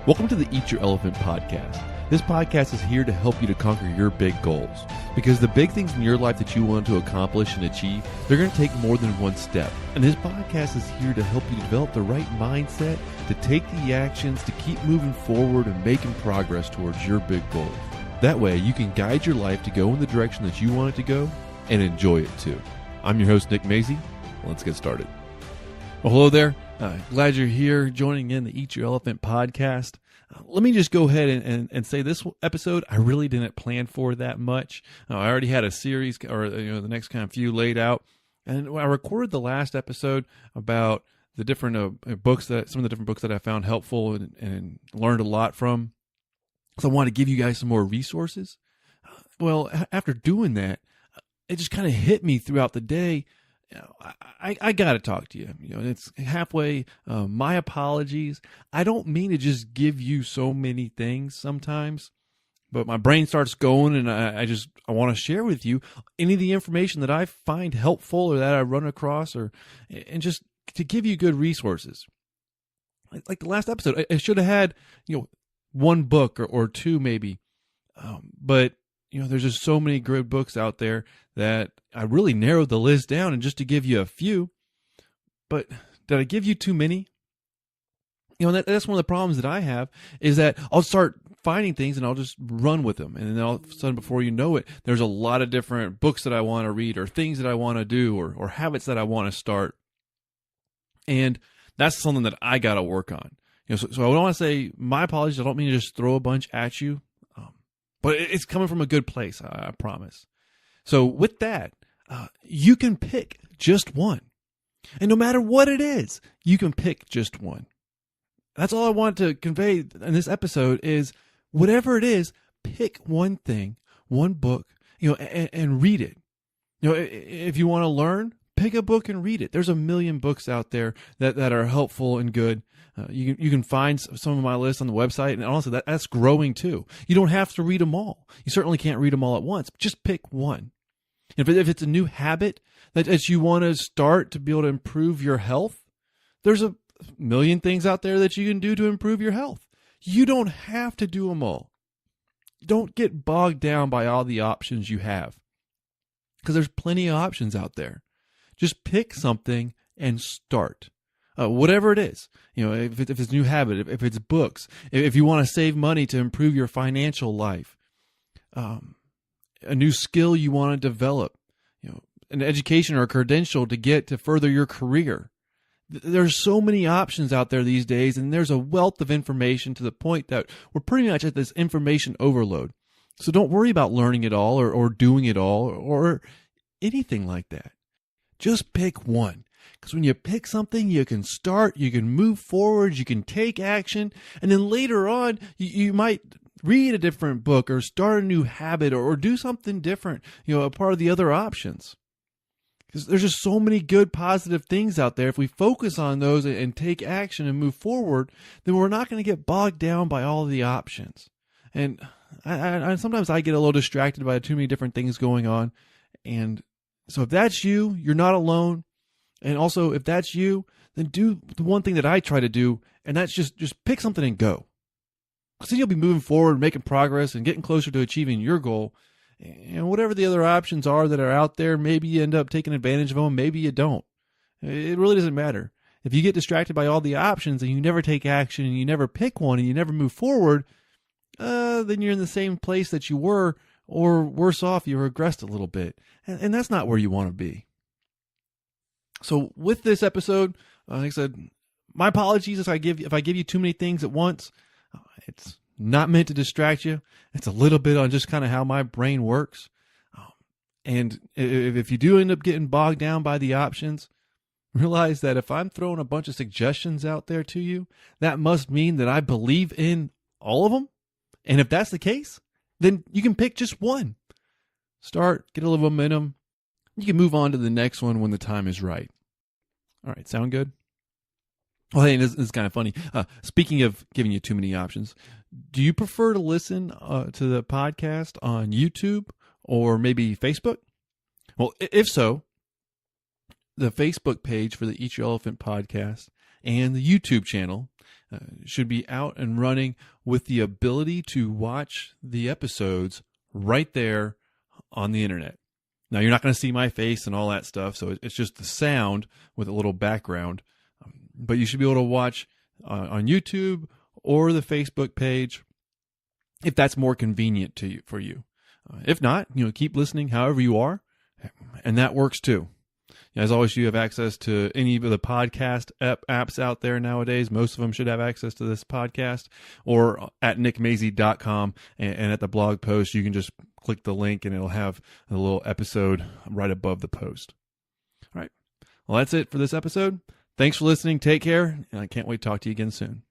Welcome to the Eat Your Elephant podcast. This podcast is here to help you to conquer your big goals. Because the big things in your life that you want to accomplish and achieve, they're going to take more than one step. And this podcast is here to help you develop the right mindset, to take the actions, to keep moving forward and making progress towards your big goals. That way, you can guide your life to go in the direction that you want it to go and enjoy it too. I'm your host, Nick Mazie. Let's get started. Well, hello there. Glad you're here joining in the Eat Your Elephant podcast. Let me just go ahead and say this episode, I really didn't plan for that much. I already had a series or the next kind of few laid out. And I recorded the last episode about the different books some of the different books that I found helpful and learned a lot from. So I want to give you guys some more resources. Well, after doing that, it just kind of hit me throughout the day. I got to talk to you. It's halfway. My apologies. I don't mean to just give you so many things sometimes, but my brain starts going and I want to share with you any of the information that I find helpful or that I run across and just to give you good resources. Like the last episode, I should have had, one book or two maybe. But there's just so many good books out there that I really narrowed the list down and just to give you a few. But did I give you too many? That's one of the problems that I have is that I'll start finding things and I'll just run with them. And then all of a sudden, before you know it, there's a lot of different books that I want to read or things that I want to do or habits that I want to start. And that's something that I got to work on. So I don't want to say my apologies. I don't mean to just throw a bunch at you. But it's coming from a good place, I promise. So with that, you can pick just one. And no matter what it is, you can pick just one. That's all I want to convey in this episode is whatever it is, pick one thing, one book, and read it. If you want to learn, pick a book and read it. There's a million books out there that are helpful and good. You can find some of my lists on the website, and honestly, that's growing too. You don't have to read them all. You certainly can't read them all at once. Just pick one. If it's a new habit that you want to start to be able to improve your health, there's a million things out there that you can do to improve your health. You don't have to do them all. Don't get bogged down by all the options you have, because there's plenty of options out there. Just pick something and start. Whatever it is, if it's a new habit, if it's books, if you want to save money to improve your financial life, a new skill you want to develop, an education or a credential to get to further your career. There's so many options out there these days, and there's a wealth of information to the point that we're pretty much at this information overload. So don't worry about learning it all or doing it all or anything like that. Just pick one. Because when you pick something, you can start, you can move forward, you can take action, and then later on, you might read a different book or start a new habit or do something different, a part of the other options. Because there's just so many good, positive things out there. If we focus on those and take action and move forward, then we're not going to get bogged down by all of the options. And I sometimes I get a little distracted by too many different things going on. And so if that's you, you're not alone. And also, if that's you, then do the one thing that I try to do, and that's just pick something and go. Because then you'll be moving forward, making progress, and getting closer to achieving your goal. And whatever the other options are that are out there, maybe you end up taking advantage of them, maybe you don't. It really doesn't matter. If you get distracted by all the options and you never take action and you never pick one and you never move forward, then you're in the same place that you were, or worse off, you regressed a little bit. And that's not where you want to be. So with this episode, like I said, my apologies if I give you too many things at once. It's not meant to distract you. It's a little bit on just kind of how my brain works. And if you do end up getting bogged down by the options, realize that if I'm throwing a bunch of suggestions out there to you, that must mean that I believe in all of them. And if that's the case, then you can pick just one. Start, get a little momentum. You can move on to the next one when the time is right. All right, sound good? Well, hey, this is kind of funny. Speaking of giving you too many options, do you prefer to listen to the podcast on YouTube or maybe Facebook? Well, if so, the Facebook page for the Eat Your Elephant podcast and the YouTube channel should be out and running with the ability to watch the episodes right there on the internet. Now, you're not going to see my face and all that stuff, so it's just the sound with a little background. But you should be able to watch on YouTube or the Facebook page if that's more convenient to you for you. If not, keep listening however you are, and that works too. As always, you have access to any of the podcast apps out there nowadays. Most of them should have access to this podcast, or at nickmazy.com, and at the blog post, you can just click the link and it'll have a little episode right above the post. All right. Well, that's it for this episode. Thanks for listening. Take care, and I can't wait to talk to you again soon.